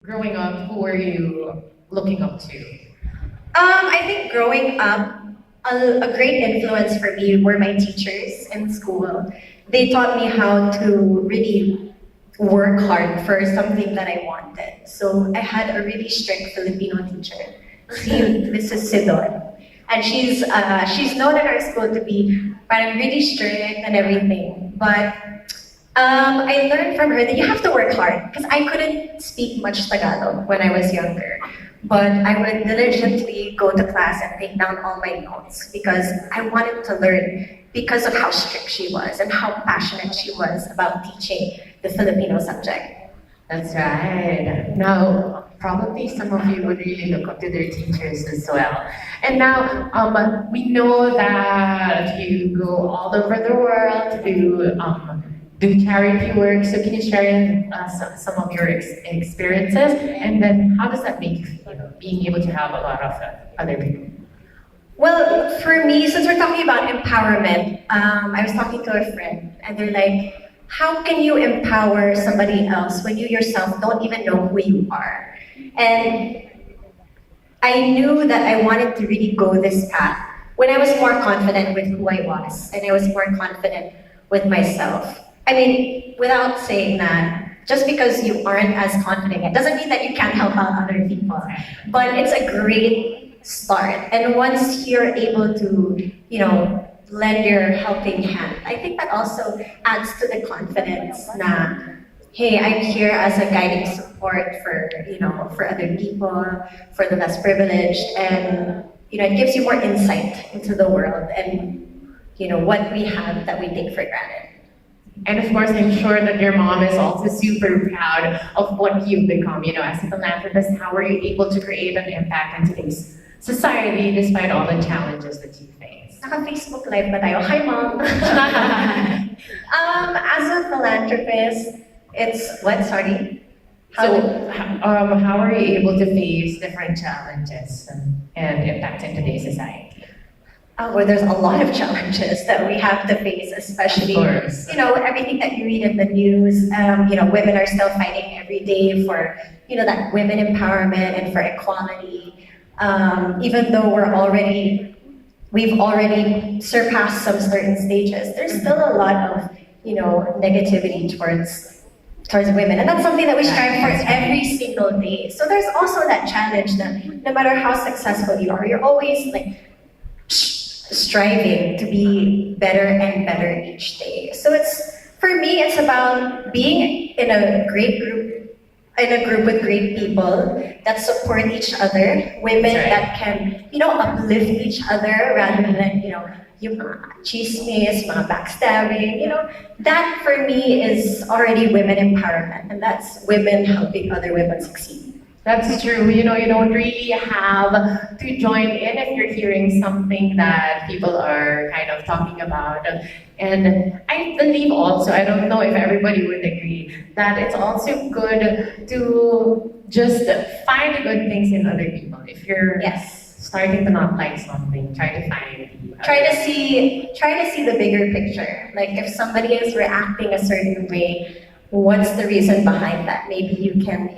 Growing up, who were you looking up to? I think growing up, a great influence for me were my teachers in school. They taught me how to really work hard for something that I wanted. So I had a really strict Filipino teacher, Mrs. Sidon. And she's known in our school to be parang really strict and everything. But I learned from her that you have to work hard because I couldn't speak much Tagalog when I was younger. But I would diligently go to class and take down all my notes because I wanted to learn because of how strict she was and how passionate she was about teaching the Filipino subject. That's right. Now, probably some of you would really look up to their teachers as well. And now, we know that you go all over the world to do charity work. So can you share some of your experiences? And then how does that make you feel, being able to have a lot of other people? Well, for me, since we're talking about empowerment, I was talking to a friend, and they're like, how can you empower somebody else when you yourself don't even know who you are? And I knew that I wanted to really go this path when I was more confident with who I was, and I was more confident with myself. I mean, without saying that, just because you aren't as confident, it doesn't mean that you can't help out other people. But it's a great start. And once you're able to, lend your helping hand, I think that also adds to the confidence na, hey, I'm here as a guiding support for other people, for the less privileged, and it gives you more insight into the world and what we have that we take for granted. And of course, I'm sure that your mom is also super proud of what you've become. As a philanthropist, how were you able to create an impact in today's society despite all the challenges that you face? Naka-Facebook Live ba tayo? Hi, Mom! As a philanthropist, it's what? Sorry? How are you able to face different challenges and impact in today's society? Well, there's a lot of challenges that we have to face, especially, everything that you read in the news. Women are still fighting every day for, that women empowerment and for equality. Even though we've already surpassed some certain stages, there's still a lot of, negativity towards women. And that's something that we strive for every single day. So there's also that challenge that no matter how successful you are, you're always striving to be better and better each day. So for me, it's about being in a group with great people that support each other, women that can, uplift each other rather than, yung mga chismis, mga backstabbing, that for me is already women empowerment, and that's women helping other women succeed. That's true. You don't really have to join in if you're hearing something that people are kind of talking about. And I believe also, I don't know if everybody would agree, that it's also good to just find good things in other people. If you're starting to not like something, try to find try to see the bigger picture. Like if somebody is reacting a certain way, what's the reason behind that? Maybe you can,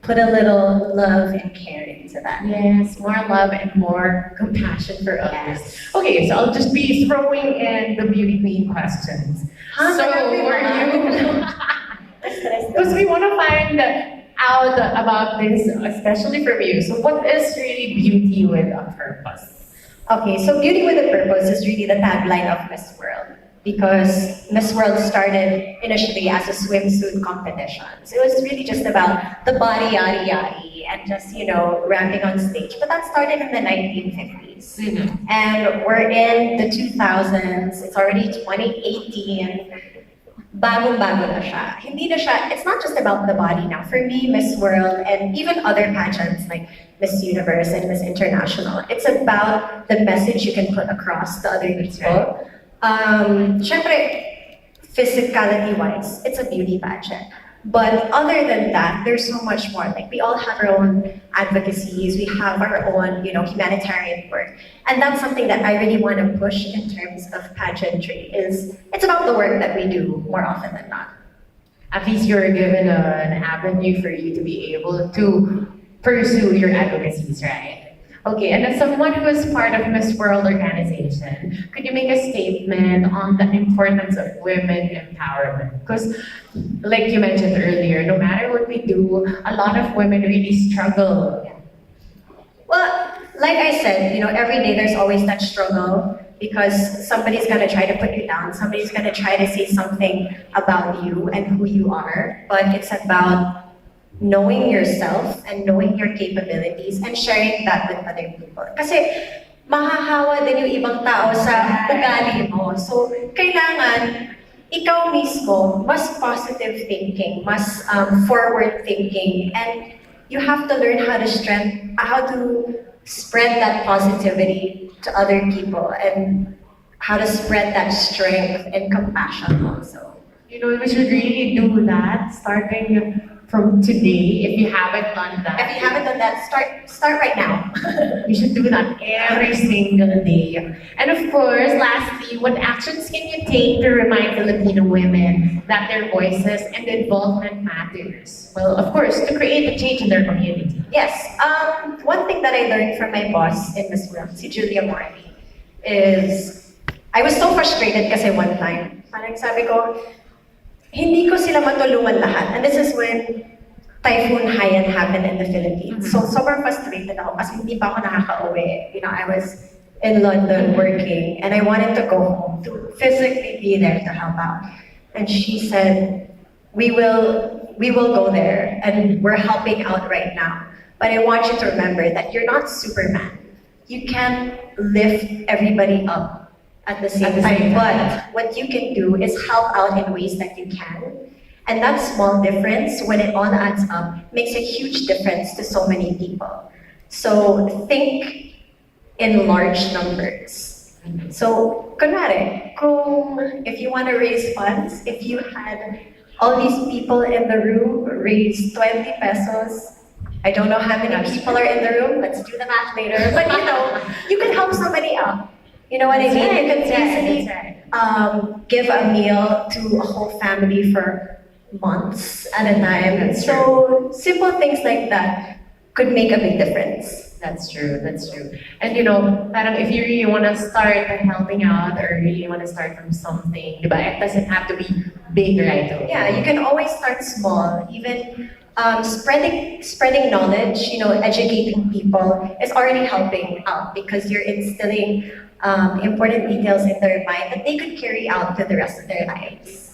put a little love and care into that. Yes, more love and more compassion for others. Yes. Okay, so I'll just be throwing in the beauty queen questions. So were you? Because we want to find out about this, especially from you. So what is really beauty with a purpose? Okay, so beauty with a purpose is really the tagline of Miss World, because Miss World started initially as a swimsuit competition. So it was really just about the body, yari yari, and just, ramping on stage. But that started in the 1950s. Mm-hmm. And we're in the 2000s, it's already 2018. Bagong-bago na siya. It's not just about the body now. For me, Miss World, and even other pageants like Miss Universe and Miss International, it's about the message you can put across to other people. Syempre, physicality-wise, it's a beauty pageant. But other than that, there's so much more. Like we all have our own advocacies, we have our own, humanitarian work. And that's something that I really want to push in terms of pageantry, it's about the work that we do more often than not. at least you're given an avenue for you to be able to pursue your advocacies, right? Okay, and as someone who is part of Miss World organization, could you make a statement on the importance of women empowerment? Because, like you mentioned earlier, no matter what we do, a lot of women really struggle. Well, like I said, every day there's always that struggle because somebody's gonna try to put you down, somebody's gonna try to say something about you and who you are, but it's about knowing yourself and knowing your capabilities and sharing that with other people. Kasi mahahawa din yung ibang tao sa ugali mo. So, kailangan ikaw mismo mas positive thinking, mas forward thinking, and you have to learn how to spread that positivity to other people and how to spread that strength and compassion also. We should really do that starting from today. If you haven't done that, Start right now. you should do that every single day. And of course, lastly, what actions can you take to remind Filipino women that their voices and involvement matters? Well, of course, to create a change in their community. Yes. One thing that I learned from my boss in Miss World, si Julia Morley, is I was so frustrated kasi one time. Parang sabi ko, hindi ko sila matulungan lahat. And this is when Typhoon Haiyan happened in the Philippines. So sobrang frustrated ako kasi hindi pa ako nakaka-uwi. I was in London working and I wanted to go home to physically be there to help out. And she said, we will go there and we're helping out right now. But I want you to remember that you're not Superman. You can't lift everybody up at the same time. But what you can do is help out in ways that you can. And that small difference, when it all adds up, makes a huge difference to so many people. So think in large numbers. So, kunwari, if you want to raise funds, if you had all these people in the room raise 20 pesos, I don't know how many people are in the room, let's do the math later, but you can help somebody out. You know what I mean? You can easily give a meal to a whole family for months at a time. So simple things like that could make a big difference. That's true. And parang if you really want to start helping out or really want to start from something, diba? It doesn't have to be big right away. Yeah, you can always start small. Even spreading knowledge, educating people is already helping out because you're instilling important details in their mind that they could carry out to the rest of their lives.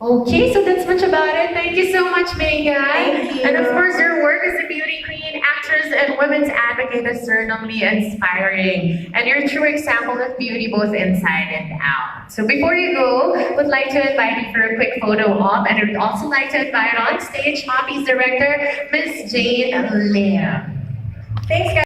Okay, so that's much about it. Thank you so much, Megan. Thank you. And of course, your work as a beauty queen, actress, and women's advocate is certainly inspiring. And you're a true example of beauty both inside and out. So before you go, would like to invite you for a quick photo op, and would also like to invite on stage Shopee's director, Miss Jane Lim. Thanks, guys.